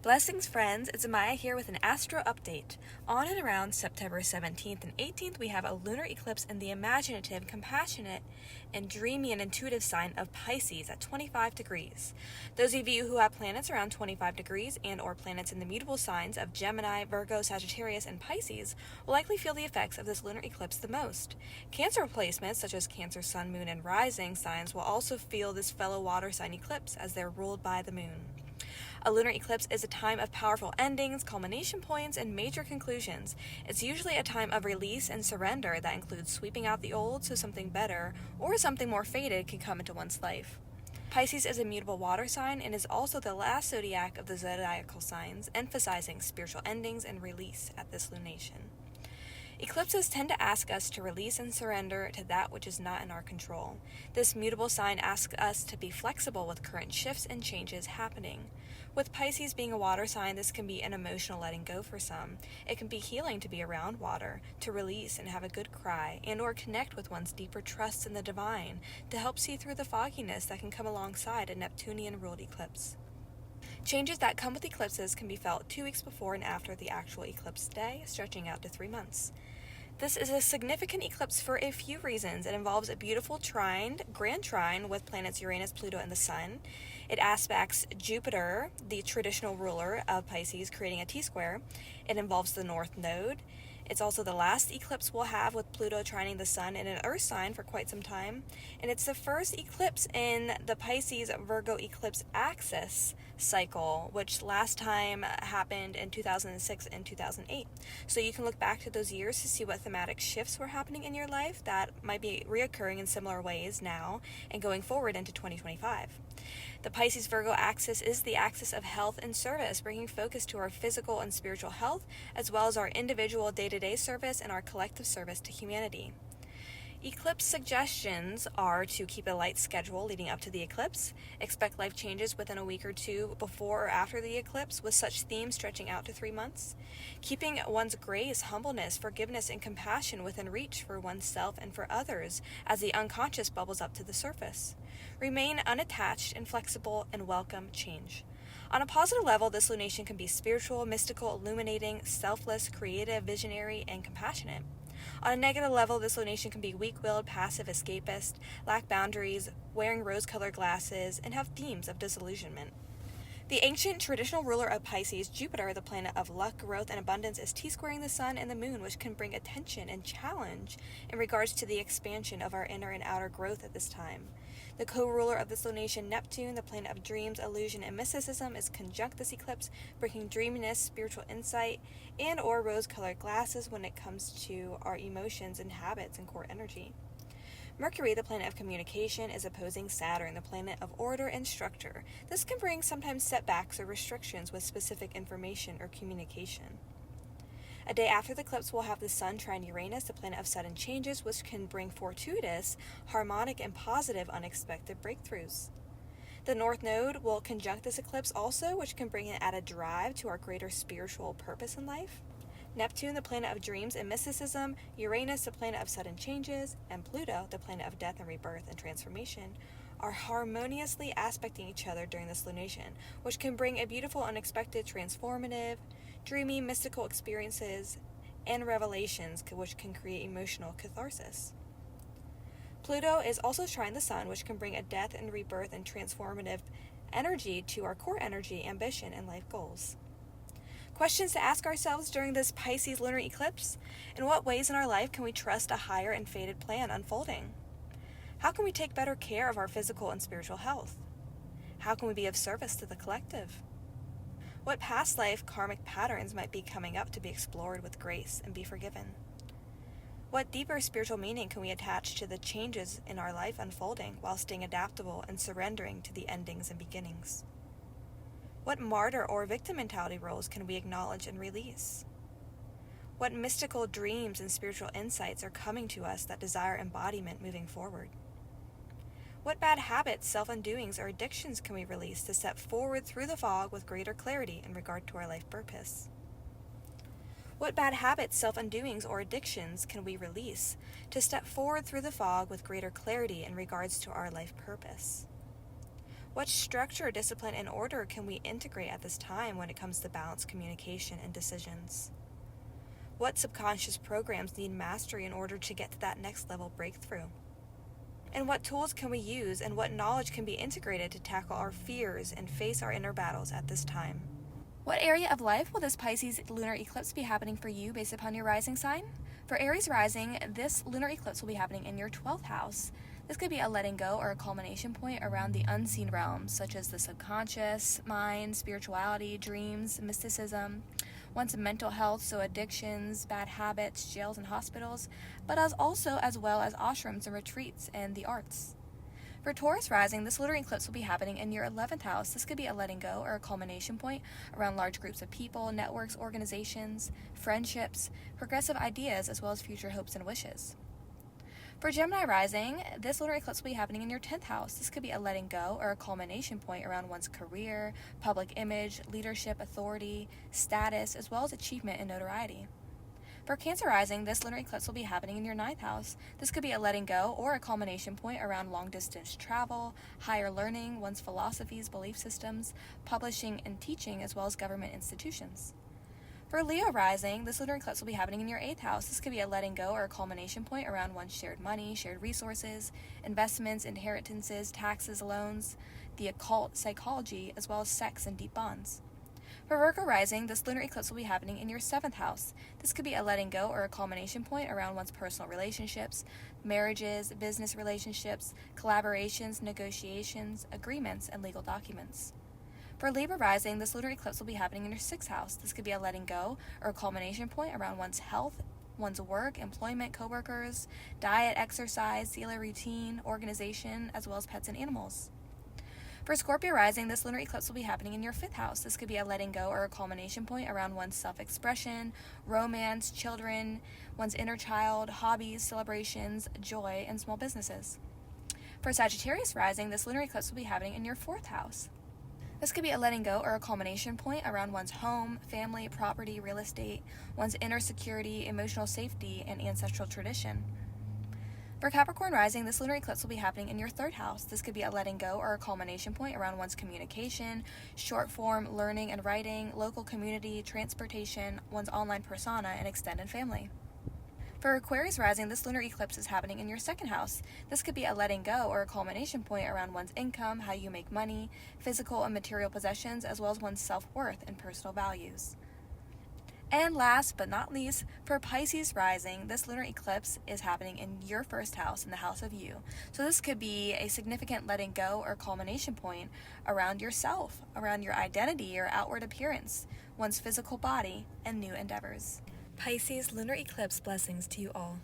Blessings, friends. It's Amaya here with an Astro update. On and around September 17th and 18th, we have a lunar eclipse in the imaginative, compassionate, and dreamy and intuitive sign of Pisces at 25 degrees. Those of you who have planets around 25 degrees and or planets in the mutable signs of Gemini, Virgo, Sagittarius, and Pisces will likely feel the effects of this lunar eclipse the most. Cancer placements such as Cancer, Sun, Moon, and Rising signs will also feel this fellow water sign eclipse as they're ruled by the moon. A lunar eclipse is a time of powerful endings, culmination points, and major conclusions. It's usually a time of release and surrender that includes sweeping out the old so something better or something more faded can come into one's life. Pisces is a mutable water sign and is also the last zodiac of the zodiacal signs, emphasizing spiritual endings and release at this lunation. Eclipses tend to ask us to release and surrender to that which is not in our control. This mutable sign asks us to be flexible with current shifts and changes happening. With Pisces being a water sign, this can be an emotional letting go for some. It can be healing to be around water, to release and have a good cry, and or connect with one's deeper trust in the divine, to help see through the fogginess that can come alongside a Neptunian-ruled eclipse. Changes that come with eclipses can be felt 2 weeks before and after the actual eclipse day, stretching out to 3 months. This is a significant eclipse for a few reasons. It involves a beautiful grand trine with planets Uranus, Pluto, and the Sun. It aspects Jupiter, the traditional ruler of Pisces, creating a T-square. It involves the North Node. It's also the last eclipse we'll have with Pluto trining the Sun in an Earth sign for quite some time. And it's the first eclipse in the Pisces-Virgo eclipse axis cycle, which last time happened in 2006 and 2008. So you can look back to those years to see what thematic shifts were happening in your life that might be reoccurring in similar ways now and going forward into 2025. The Pisces-Virgo axis is the axis of health and service, bringing focus to our physical and spiritual health, as well as our individual day-to-day service and our collective service to humanity. Eclipse suggestions are to keep a light schedule leading up to the eclipse, expect life changes within a week or two before or after the eclipse, with such themes stretching out to 3 months, keeping one's grace, humbleness, forgiveness, and compassion within reach for oneself and for others as the unconscious bubbles up to the surface. Remain unattached and flexible and welcome change. On a positive level, this lunation can be spiritual, mystical, illuminating, selfless, creative, visionary, and compassionate. On a negative level, this lunation can be weak-willed, passive, escapist, lack boundaries, wearing rose-colored glasses, and have themes of disillusionment. The ancient traditional ruler of Pisces, Jupiter, the planet of luck, growth, and abundance, is T-squaring the Sun and the Moon, which can bring attention and challenge in regards to the expansion of our inner and outer growth at this time. The co-ruler of this lunation, Neptune, the planet of dreams, illusion, and mysticism, is conjunct this eclipse, bringing dreaminess, spiritual insight, and or rose-colored glasses when it comes to our emotions and habits and core energy. Mercury, the planet of communication, is opposing Saturn, the planet of order and structure. This can bring sometimes setbacks or restrictions with specific information or communication. A day after the eclipse, we'll have the Sun trine Uranus, the planet of sudden changes, which can bring fortuitous, harmonic, and positive unexpected breakthroughs. The North Node will conjunct this eclipse also, which can bring an added drive to our greater spiritual purpose in life. Neptune, the planet of dreams and mysticism, Uranus, the planet of sudden changes, and Pluto, the planet of death and rebirth and transformation, are harmoniously aspecting each other during this lunation, which can bring a beautiful, unexpected, transformative, dreamy, mystical experiences and revelations which can create emotional catharsis. Pluto is also trining the Sun, which can bring a death and rebirth and transformative energy to our core energy, ambition, and life goals. Questions to ask ourselves during this Pisces lunar eclipse: in what ways in our life can we trust a higher and fated plan unfolding? How can we take better care of our physical and spiritual health? How can we be of service to the collective? What past life karmic patterns might be coming up to be explored with grace and be forgiven? What deeper spiritual meaning can we attach to the changes in our life unfolding while staying adaptable and surrendering to the endings and beginnings? What martyr or victim mentality roles can we acknowledge and release? What mystical dreams and spiritual insights are coming to us that desire embodiment moving forward? What bad habits, self-undoings, or addictions can we release to step forward through the fog with greater clarity in regard to our life purpose? What bad habits, self-undoings, or addictions can we release to step forward through the fog with greater clarity in regards to our life purpose? What structure, discipline, and order can we integrate at this time when it comes to balance, communication, and decisions? What subconscious programs need mastery in order to get to that next level breakthrough? And what tools can we use and what knowledge can be integrated to tackle our fears and face our inner battles at this time? What area of life will this Pisces lunar eclipse be happening for you based upon your rising sign? For Aries rising, this lunar eclipse will be happening in your 12th house. This could be a letting go or a culmination point around the unseen realms, such as the subconscious, mind, spirituality, dreams, mysticism, one's mental health, so addictions, bad habits, jails and hospitals, but as well as ashrams and retreats and the arts. For Taurus rising, this lunar eclipse will be happening in your 11th house. This could be a letting go or a culmination point around large groups of people, networks, organizations, friendships, progressive ideas, as well as future hopes and wishes. For Gemini rising, this lunar eclipse will be happening in your 10th house. This could be a letting go or a culmination point around one's career, public image, leadership, authority, status, as well as achievement and notoriety. For Cancer rising, this lunar eclipse will be happening in your 9th house. This could be a letting go or a culmination point around long-distance travel, higher learning, one's philosophies, belief systems, publishing and teaching, as well as government institutions. For Leo rising, this lunar eclipse will be happening in your 8th house. This could be a letting go or a culmination point around one's shared money, shared resources, investments, inheritances, taxes, loans, the occult, psychology, as well as sex and deep bonds. For Virgo rising, this lunar eclipse will be happening in your 7th house. This could be a letting go or a culmination point around one's personal relationships, marriages, business relationships, collaborations, negotiations, agreements, and legal documents. For Libra rising, this lunar eclipse will be happening in your 6th house. This could be a letting go or a culmination point around one's health, one's work, employment, coworkers, diet, exercise, daily routine, organization, as well as pets and animals. For Scorpio rising, this lunar eclipse will be happening in your 5th house. This could be a letting go or a culmination point around one's self-expression, romance, children, one's inner child, hobbies, celebrations, joy, and small businesses. For Sagittarius rising, this lunar eclipse will be happening in your 4th house. This could be a letting go or a culmination point around one's home, family, property, real estate, one's inner security, emotional safety, and ancestral tradition. For Capricorn rising, this lunar eclipse will be happening in your 3rd house. This could be a letting go or a culmination point around one's communication, short form, learning and writing, local community, transportation, one's online persona, and extended family. For Aquarius rising, this lunar eclipse is happening in your 2nd house. This could be a letting go or a culmination point around one's income, how you make money, physical and material possessions, as well as one's self-worth and personal values. And last but not least, for Pisces rising, this lunar eclipse is happening in your 1st house, in the house of you. So this could be a significant letting go or culmination point around yourself, around your identity, your outward appearance, one's physical body, and new endeavors. Pisces lunar eclipse blessings to you all.